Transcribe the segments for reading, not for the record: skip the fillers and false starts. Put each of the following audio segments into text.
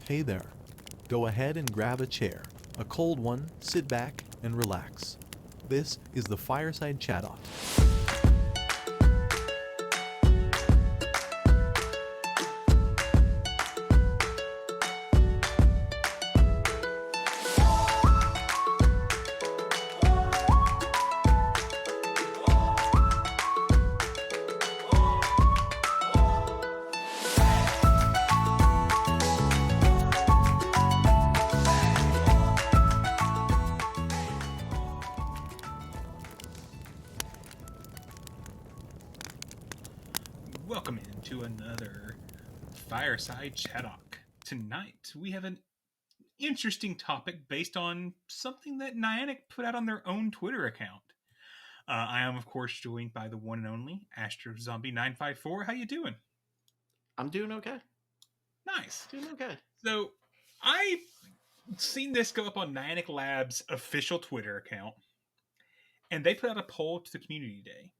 Hey there. Go ahead and grab a chair, a cold one, sit back, and relax. This is the Fireside Chat-Off. Welcome into another Fireside Chat-Off. Tonight we have an interesting topic based on something that Niantic put out on their own Twitter account. I am, of course, joined by the one and only Astro Zombie 954. How you doing? I'm doing okay. Nice. Doing okay. So I seen this go up on Niantic Labs' official Twitter account, and they put out a poll to the community day.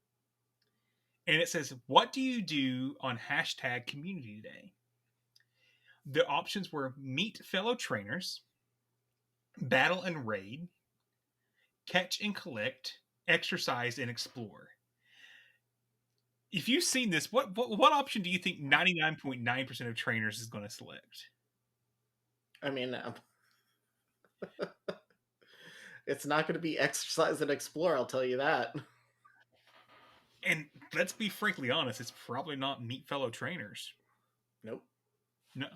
And it says, what do you do on hashtag community day? The options were meet fellow trainers, battle and raid, catch and collect, exercise and explore. If you've seen this, what option do you think 99.9% of trainers is going to select? I mean, it's not going to be exercise and explore, I'll tell you that. And let's be frankly honest, it's probably not meet fellow trainers. Nope. No.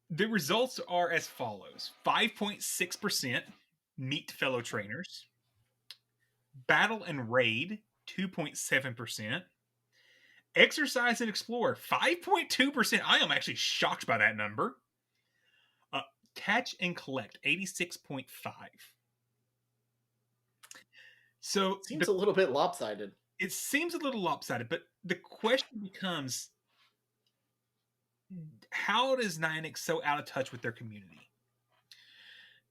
The results are as follows. 5.6% meet fellow trainers. Battle and raid, 2.7%. Exercise and explore, 5.2%. I am actually shocked by that number. Catch and collect, 86.5%. So seems a little bit lopsided. It seems a little lopsided, but the question becomes, how does Niantic so out of touch with their community?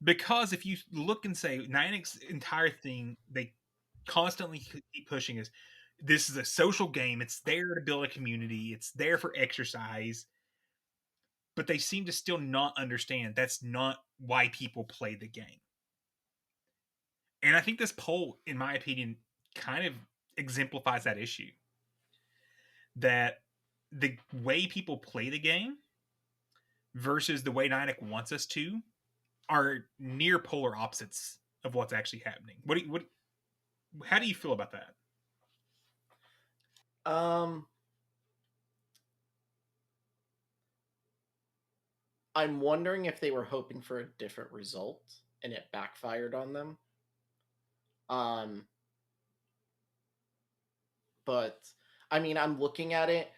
Because if you look and say Niantic's entire thing, they constantly keep pushing is, this is a social game. It's there to build a community. It's there for exercise. But they seem to still not understand that's not why people play the game. And I think this poll, in my opinion, kind of exemplifies that issue. That the way people play the game versus the way Niantic wants us to are near polar opposites of what's actually happening. How do you feel about that? I'm wondering if they were hoping for a different result and it backfired on them. But I mean, I'm looking at it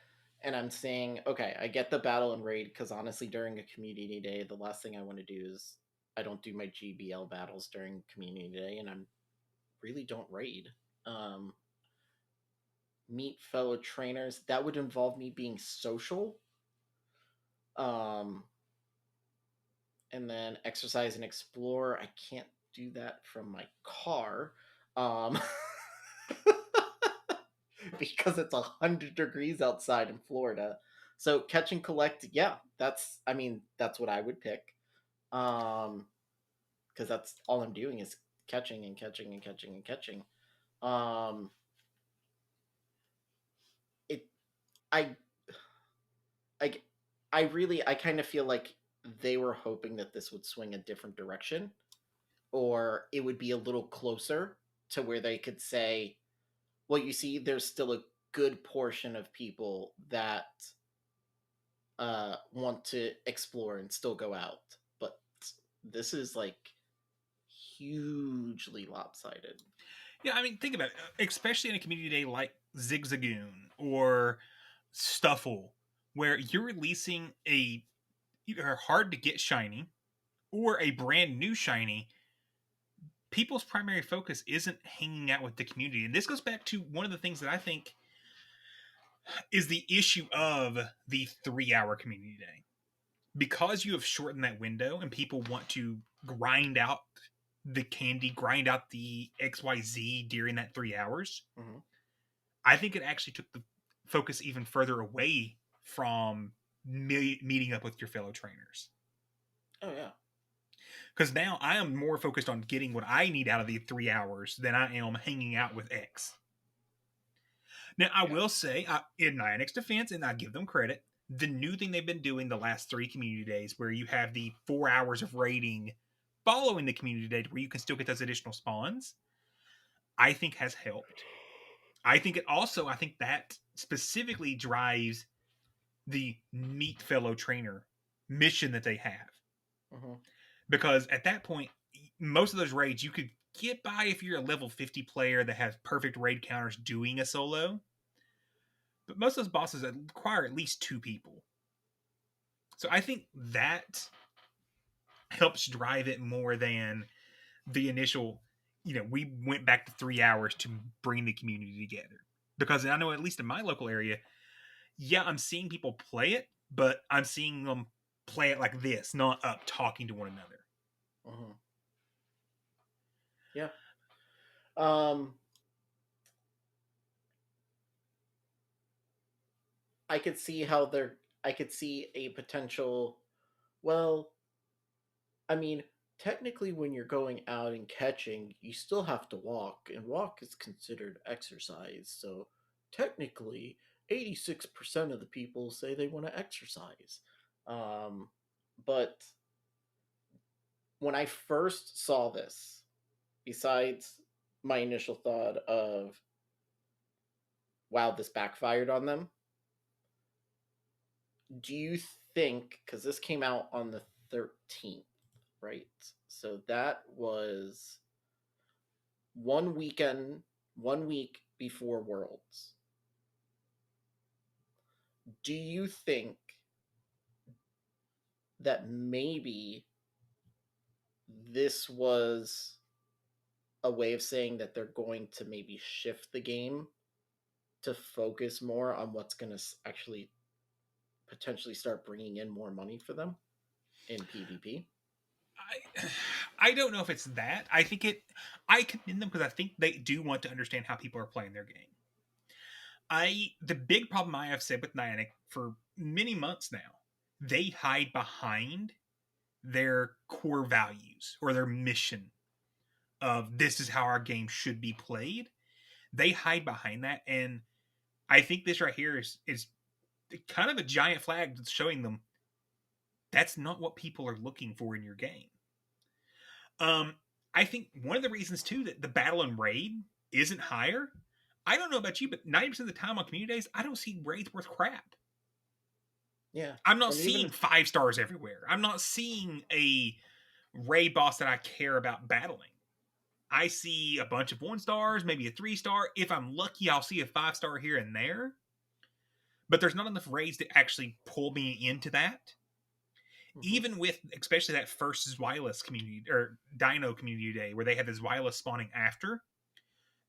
and I'm saying, okay, I get the battle and raid, because honestly, during a community day, the last thing I want to do is I don't do my GBL battles during community day, and I really don't raid. Meet fellow trainers, that would involve me being social. And then exercise and explore, I can't do that from my car. Because it's 100 degrees outside in Florida. So catch and collect, yeah, that's what I would pick. Because that's all I'm doing is catching and catching and catching and catching. I kind of feel like they were hoping that this would swing a different direction, or it would be a little closer to where they could say, well, you see, there's still a good portion of people that want to explore and still go out. But this is like hugely lopsided. Yeah, I mean, think about it. Especially in a community day like Zigzagoon or Stuffle, where you're releasing a either hard to get shiny or a brand new shiny, people's primary focus isn't hanging out with the community. And this goes back to one of the things that I think is the issue of the 3-hour community day. Because you have shortened that window and people want to grind out the candy, grind out the XYZ during that 3 hours, I think it actually took the focus even further away from meeting up with your fellow trainers. Oh yeah. Because now I am more focused on getting what I need out of the 3 hours than I am hanging out with X. Now, I will say, in Niantic's defense, and I give them credit, the new thing they've been doing the last 3 community days, where you have the 4 hours of raiding following the community day, where you can still get those additional spawns, I think has helped. I think that specifically drives the meet fellow trainer mission that they have. Mm-hmm. Because at that point, most of those raids you could get by if you're a level 50 player that has perfect raid counters doing a solo. But most of those bosses require at least 2 people. So I think that helps drive it more than the initial, we went back to 3 hours to bring the community together. Because I know, at least in my local area, yeah, I'm seeing people play it, but I'm seeing them play it like this, not up talking to one another. Mm-hmm. Yeah. I could see I could see a potential. Well, I mean, technically, when you're going out and catching, you still have to walk, and walk is considered exercise. So, technically, 86% of the people say they want to exercise. But when I first saw this, besides my initial thought of, wow, this backfired on them, do you think, because this came out on the 13th, right? So that was 1 week before Worlds. Do you think that maybe this was a way of saying that they're going to maybe shift the game to focus more on what's going to actually potentially start bringing in more money for them in PvP? I don't know if it's that. I commend them because I think they do want to understand how people are playing their game. The big problem I have said with Niantic for many months now, they hide behind their core values or their mission of this is how our game should be played. They hide behind that, and I think this right here is kind of a giant flag that's showing them that's not what people are looking for in your game. I think one of the reasons too that the battle and raid isn't higher. I don't know about you, but 90% of the time on community days, I don't see raids worth crap. Yeah. I'm not seeing 5 stars everywhere. I'm not seeing a raid boss that I care about battling. I see a bunch of 1 stars, maybe a 3 star. If I'm lucky, I'll see a 5 star here and there. But there's not enough raids to actually pull me into that. Mm-hmm. Even with, especially that first Zwilus community, or Dinho community day, where they had this Zwilus spawning after,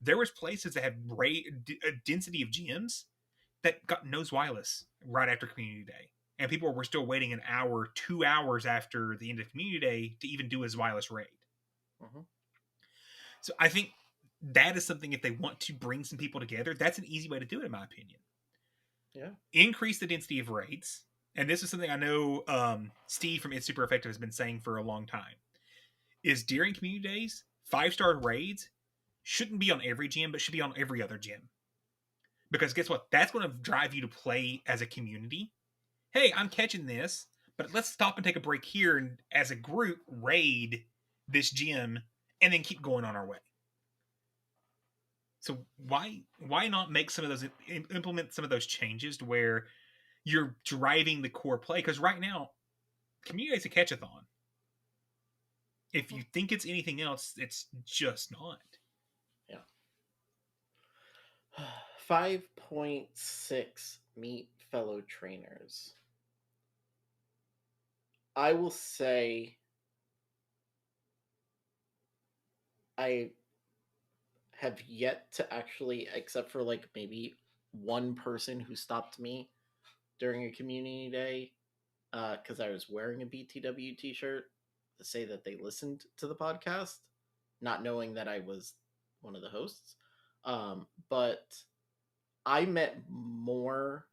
there was places that had a density of gems that got no Zwilus right after community day. And people were still waiting an hour, 2 hours after the end of community day to even do a Zwilus raid. Mm-hmm. So I think that is something, if they want to bring some people together, that's an easy way to do it, in my opinion. Yeah. Increase the density of raids. And this is something I know Steve from It's Super Effective has been saying for a long time, is during community days, 5-star raids shouldn't be on every gym, but should be on every other gym. Because guess what? That's going to drive you to play as a community. Hey, I'm catching this, but let's stop and take a break here and as a group raid this gym and then keep going on our way. So why not make some of those, implement some of those changes to where you're driving the core play? Because right now, community is a catch-a-thon. If you think it's anything else, it's just not. Yeah. 5.6 meet fellow trainers. I will say I have yet to actually, except for like maybe one person who stopped me during a community day because I was wearing a BTW t-shirt, to say that they listened to the podcast, not knowing that I was one of the hosts. But I met more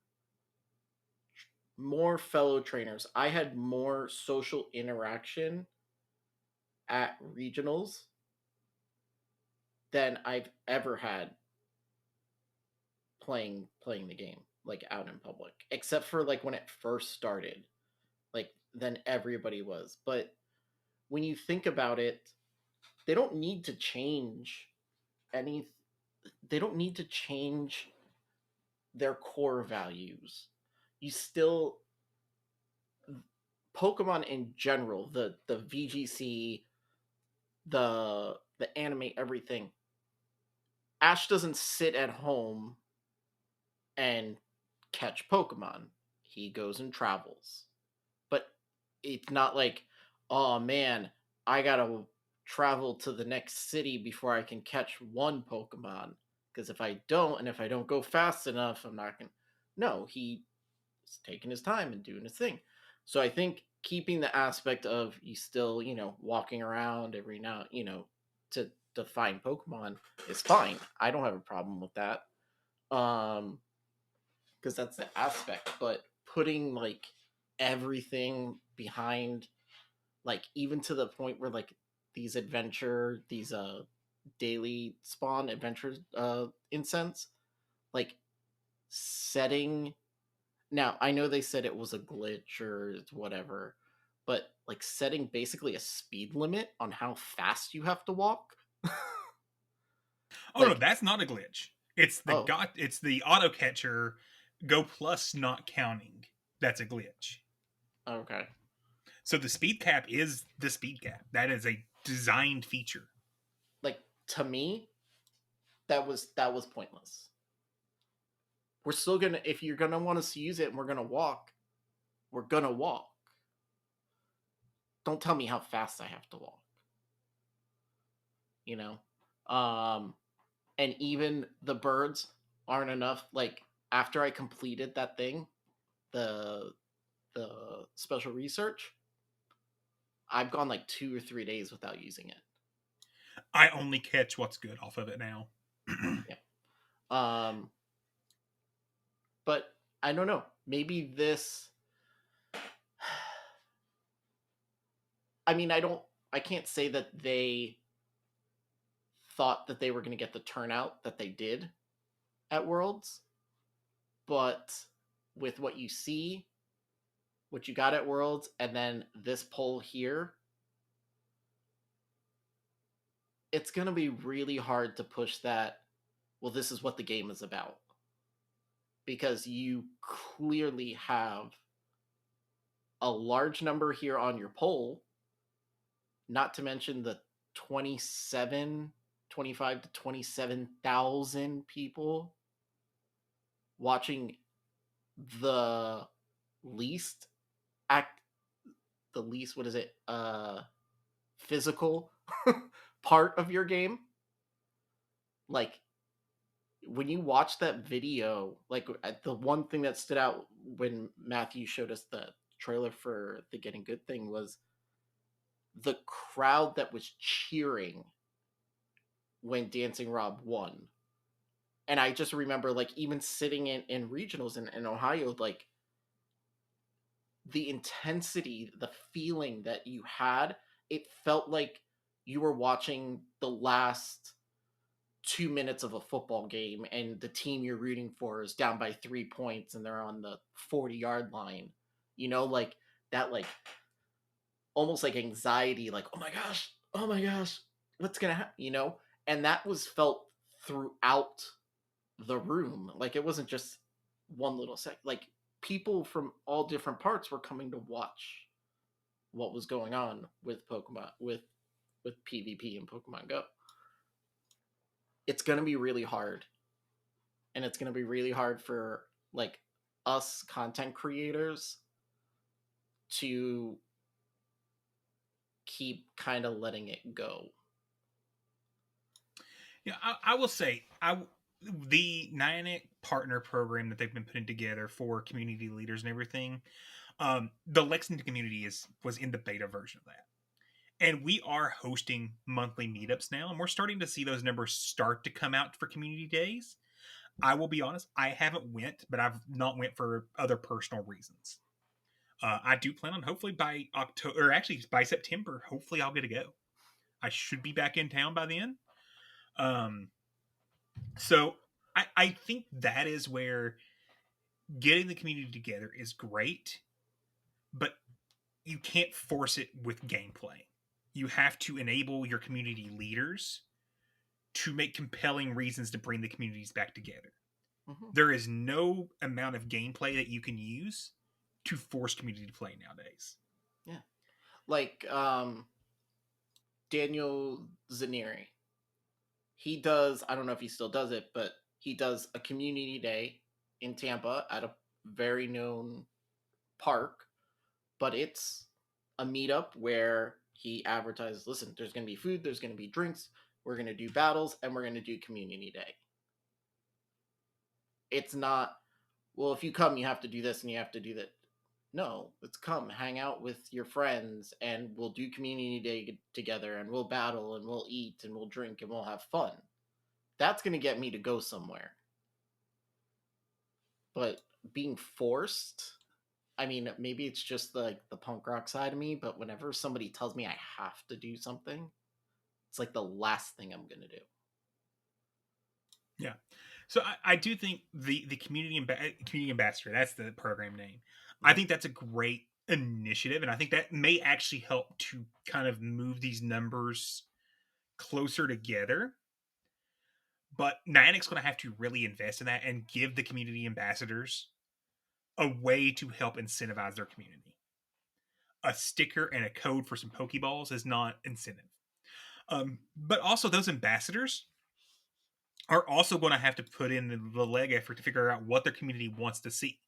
more fellow trainers. I had more social interaction at regionals than I've ever had playing the game, like out in public, except for like when it first started. Like then everybody was. But when you think about it, they don't need to change any they don't need to change their core values. You still Pokemon in general, the VGC, the anime, everything. Ash doesn't sit at home and catch Pokemon. He goes and travels. But it's not like, oh man, I gotta travel to the next city before I can catch one Pokemon. Because if I don't, and if I don't go fast enough, I'm not gonna. No, he's taking his time and doing his thing. So I think keeping the aspect of you still, walking around every now, to find Pokemon is fine. I don't have a problem with that. Because that's the aspect. But putting like everything behind, like even to the point where like these daily spawn adventures incense, like setting. Now I know they said it was a glitch or whatever, but like setting basically a speed limit on how fast you have to walk. Oh no, that's not a glitch. It's it's the auto catcher go plus not counting. That's a glitch. Okay. So the speed cap is the speed cap. That is a designed feature. Like to me, that was pointless. We're still gonna, if you're gonna want us to use it and we're gonna walk. Don't tell me how fast I have to walk. You know? And even the birds aren't enough. Like after I completed that thing, the special research, I've gone like 2 or 3 days without using it. I only catch what's good off of it now. Yeah. But I don't know. Maybe this. I mean, I can't say that they thought that they were going to get the turnout that they did at Worlds, but with what you see, what you got at Worlds, and then this poll here, it's going to be really hard to push that, well, this is what the game is about. Because you clearly have a large number here on your poll, not to mention the 25 to 27,000 people watching the least what is it, physical part of your game. Like when you watch that video, like the one thing that stood out when Matthew showed us the trailer for the Getting Good thing was the crowd that was cheering when Dancing Rob won. And I just remember, like, even sitting in regionals in Ohio, like, the intensity, the feeling that you had, it felt like you were watching the last 2 minutes of a football game and the team you're rooting for is down by 3 points and they're on the 40-yard line. Like that, like almost like anxiety, like, oh my gosh, what's gonna happen, and that was felt throughout the room. Like it wasn't just one little sec. Like people from all different parts were coming to watch what was going on with Pokemon, with PvP and Pokemon Go. It's gonna be really hard, and it's gonna be really hard for like us content creators to keep kind of letting it go. Yeah, I will say, the Niantic partner program that they've been putting together for community leaders and everything, the Lexington community was in the beta version of that. And we are hosting monthly meetups now, and we're starting to see those numbers start to come out for community days. I will be honest, I haven't went, but I've not went for other personal reasons. I do plan on hopefully by October, or actually by September, hopefully I'll get to go. I should be back in town by then. Um, so I think that is where getting the community together is great, but you can't force it with gameplay. You have to enable your community leaders to make compelling reasons to bring the communities back together. Mm-hmm. There is no amount of gameplay that you can use to force community to play nowadays. Yeah. Like Daniel Zaneri. He does, I don't know if he still does it, but he does a community day in Tampa at a very known park, but it's a meetup where he advertises, listen, there's going to be food, there's going to be drinks, we're going to do battles, and we're going to do community day. It's not, well, if you come, you have to do this and you have to do that. No, let's come hang out with your friends and we'll do community day together and we'll battle and we'll eat and we'll drink and we'll have fun. That's going to get me to go somewhere. But being forced, I mean, maybe it's just the punk rock side of me, but whenever somebody tells me I have to do something, it's like the last thing I'm going to do. Yeah. So I do think the community ambassador, that's the program name. I think that's a great initiative, and I think that may actually help to kind of move these numbers closer together. But Niantic's going to have to really invest in that and give the community ambassadors a way to help incentivize their community. A sticker and a code for some Pokeballs is not incentive. But also those ambassadors are also going to have to put in the leg effort to figure out what their community wants to see.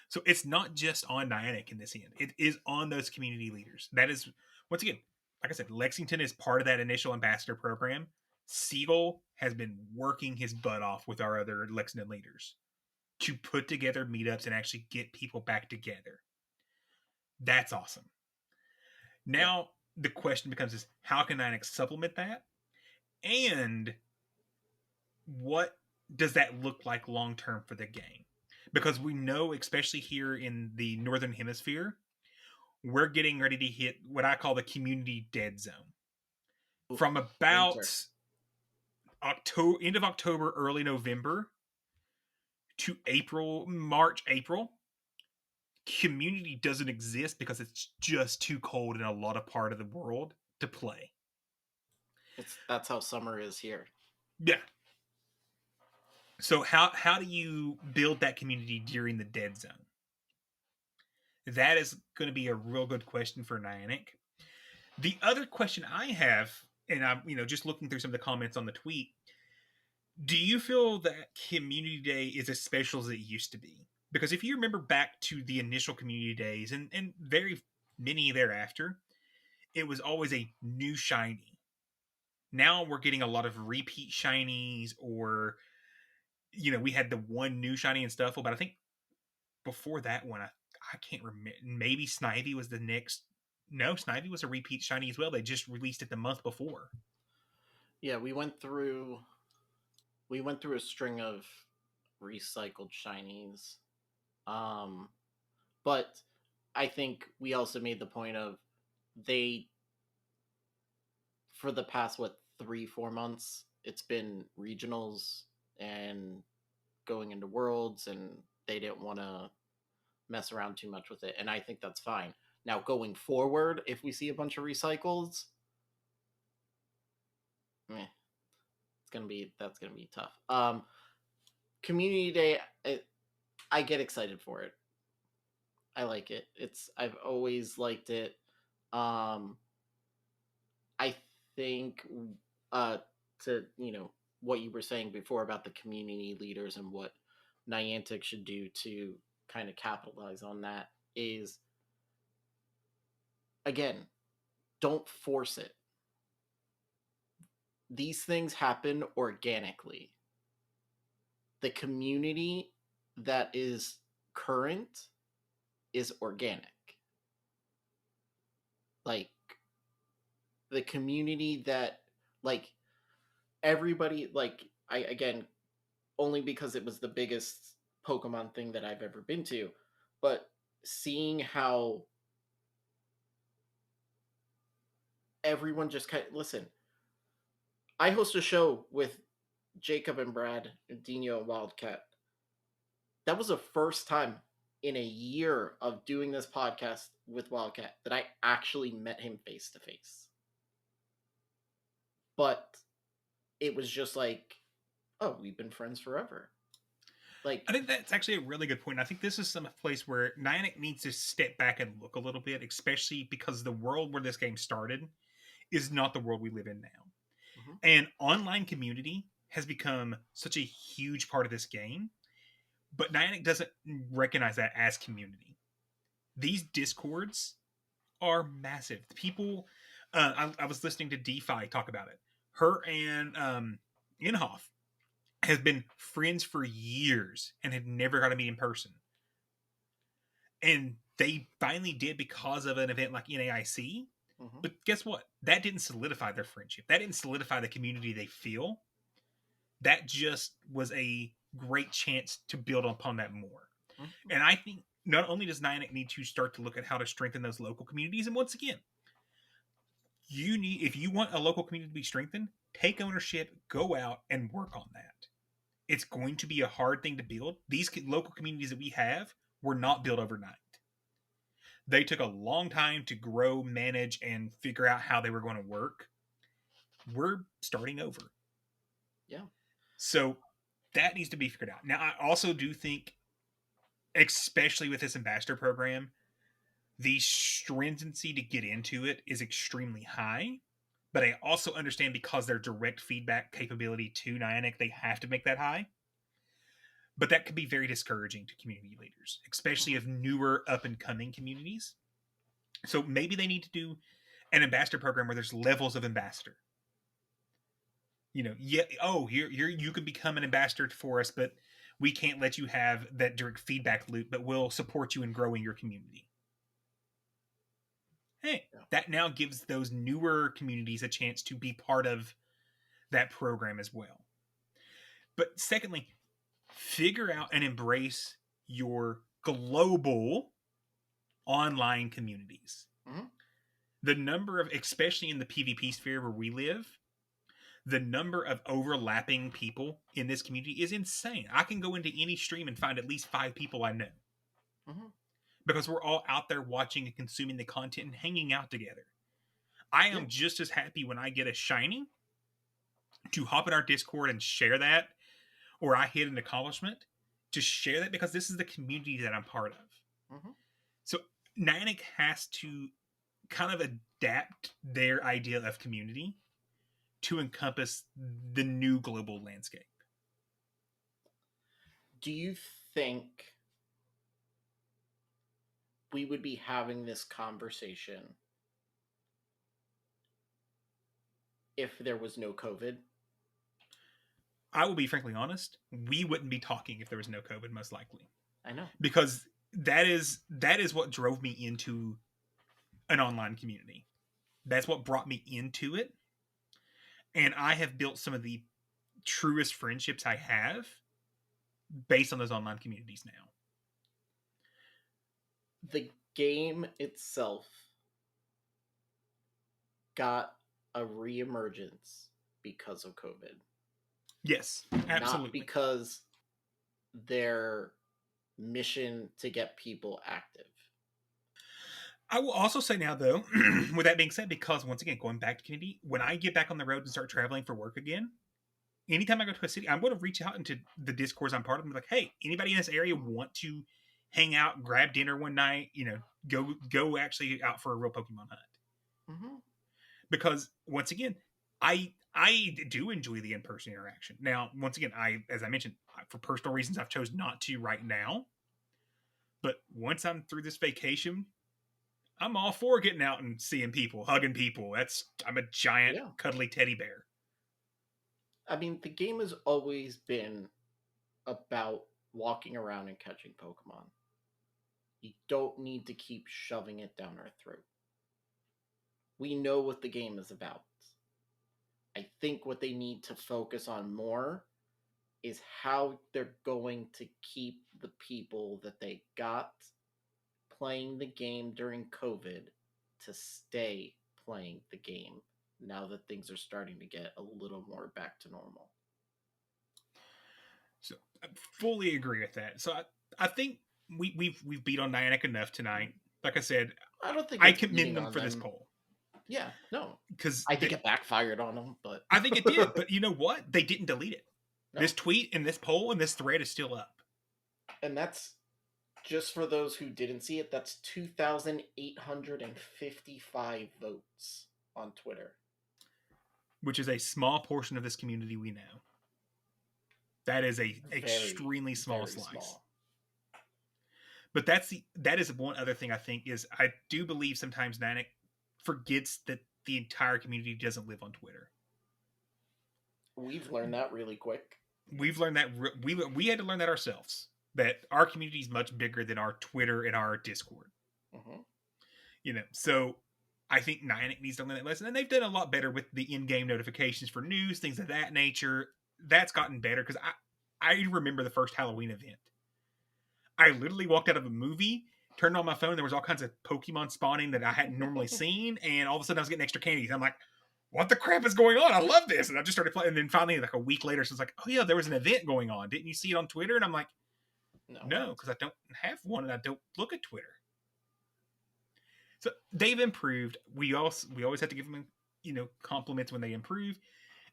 So it's not just on Niantic in this end. It is on those community leaders. That is, once again, like I said, Lexington is part of that initial ambassador program. Siegel has been working his butt off with our other Lexington leaders to put together meetups and actually get people back together. That's awesome. Now the question becomes is how can Niantic supplement that? And what does that look like long term for the game? Because we know, especially here in the Northern Hemisphere, we're getting ready to hit what I call the community dead zone. From about October, end of October, early November to March, April, community doesn't exist because it's just too cold in a lot of part of the world to play. That's how summer is here. Yeah. So how do you build that community during the dead zone? That is going to be a real good question for Niantic. The other question I have, and I'm just looking through some of the comments on the tweet, do you feel that Community Day is as special as it used to be? Because if you remember back to the initial Community Days and very many thereafter, it was always a new shiny. Now we're getting a lot of repeat shinies, or we had the one new shiny and stuff, but I think before that one, I can't remember. Maybe Snivy was the next. No, Snivy was a repeat shiny as well. They just released it the month before. Yeah, we went through a string of recycled shinies. But I think we also made the point of they, for the past 3-4 months, it's been regionals and going into worlds, and they didn't want to mess around too much with it, and I think that's fine. Now going forward, if we see a bunch of recycles, that's gonna be tough. Community Day, I get excited for it. I like it. I've always liked it. I think to what you were saying before about the community leaders and what Niantic should do to kind of capitalize on that is, again, don't force it. These things happen organically. The community that is current is organic. Like the community that, like, everybody, like, I, again, only because it was the biggest Pokemon thing that I've ever been to, but seeing how everyone just kind of listen. I host a show with Jacob and Brad and Dinho and Wildcat. That was the first time in a year of doing this podcast with Wildcat that I actually met him face to face. But it was just like, oh, we've been friends forever. Like, I think that's actually a really good point. I think this is some place where Niantic needs to step back and look a little bit, especially because the world where this game started is not the world we live in now. Mhm. And online community has become such a huge part of this game, but Niantic doesn't recognize that as community. These discords are massive. People, I was listening to DeFi talk about it. Her and Inhofe have been friends for years and had never got to meet in person. And they finally did because of an event like NAIC. Mhm. But guess what? That didn't solidify their friendship. That didn't solidify the community they feel. That just was a great chance to build upon that more. Mhm. And I think not only does Niantic need to start to look at how to strengthen those local communities, and once again, if you want a local community to be strengthened, take ownership, go out and work on that. It's going to be a hard thing to build. These local communities that we have were not built overnight. They took a long time to grow, manage, and figure out how they were going to work. We're starting over. Yeah. So that needs to be figured out. Now, I also do think, especially with this ambassador program, the stringency to get into it is extremely high. But I also understand because their direct feedback capability to Niantic, they have to make that high. But that could be very discouraging to community leaders, especially of newer up and coming communities. So maybe they need to do an ambassador program where there's levels of ambassador. You can become an ambassador for us, but we can't let you have that direct feedback loop, but we'll support you in growing your community. Hey, that now gives those newer communities a chance to be part of that program as well. But secondly, figure out and embrace your global online communities. Mm-hmm. The number of, especially in the PvP sphere where we live, the number of overlapping people in this community is insane. I can go into any stream and find at least 5 people I know. Mm-hmm. Because we're all out there watching and consuming the content and hanging out together. I am just as happy when I get a shiny to hop in our Discord and share that, or I hit an accomplishment to share that, because this is the community that I'm part of. Mm-hmm. So Niantic has to kind of adapt their idea of community to encompass the new global landscape. Do you think we would be having this conversation if there was no COVID? I will be frankly honest, we wouldn't be talking if there was no COVID, most likely. I know. Because that is what drove me into an online community. That's what brought me into it. And I have built some of the truest friendships I have based on those online communities now. The game itself got a reemergence because of COVID. Yes, absolutely. Not because their mission to get people active. I will also say now, though, with that being said, because once again, going back to community, when I get back on the road and start traveling for work again, anytime I go to a city, I'm going to reach out into the Discords I'm part of and be like, hey, anybody in this area want to hang out, grab dinner one night, go actually out for a real Pokemon hunt. Mm-hmm. Because once again, I do enjoy the in-person interaction. Now, once again, as I mentioned, for personal reasons, I've chosen not to right now. But once I'm through this vacation, I'm all for getting out and seeing people, hugging people. I'm a giant cuddly teddy bear. I mean, the game has always been about walking around and catching Pokemon. You don't need to keep shoving it down our throat. We know what the game is about. I think what they need to focus on more is how they're going to keep the people that they got playing the game during COVID to stay playing the game now that things are starting to get a little more back to normal. So I fully agree with that. So I think we've beat on Niantic enough tonight. Like I said, I don't think I it's commend beating them on for this them. poll. Yeah, no. Because I think it backfired on them, but I think it did. But you know what? They didn't delete it. No. This tweet and this poll and this thread is still up. And that's just for those who didn't see it. That's 2,855 votes on Twitter, which is a small portion of this community we know. That is a extremely small slice. Small. But that is one other thing I think is I do believe sometimes Niantic forgets that the entire community doesn't live on Twitter. We've learned that really quick. We've learned that we had to learn that ourselves. That our community is much bigger than our Twitter and our Discord. Mm-hmm. You know, so I think Niantic needs to learn that lesson, and they've done a lot better with the in-game notifications for news, things of that nature. That's gotten better because I remember the first Halloween event. I literally walked out of a movie, turned on my phone, there was all kinds of Pokemon spawning that I hadn't normally seen, and all of a sudden I was getting extra candies. I'm like, what the crap is going on? I love this. And I just started playing, and then finally like a week later, so it's like, oh yeah, there was an event going on. Didn't you see it on Twitter? And I'm like, no, because I don't have one and I don't look at Twitter. So they've improved. We always have to give them, compliments when they improve.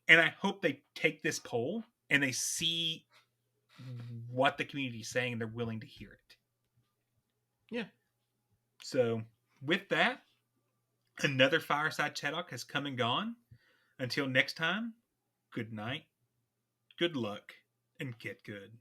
And I hope they take this poll and they see what the community is saying and they're willing to hear it. Yeah. So with that, another Fireside Chattalk has come and gone. Until next time, good night, good luck, and get good.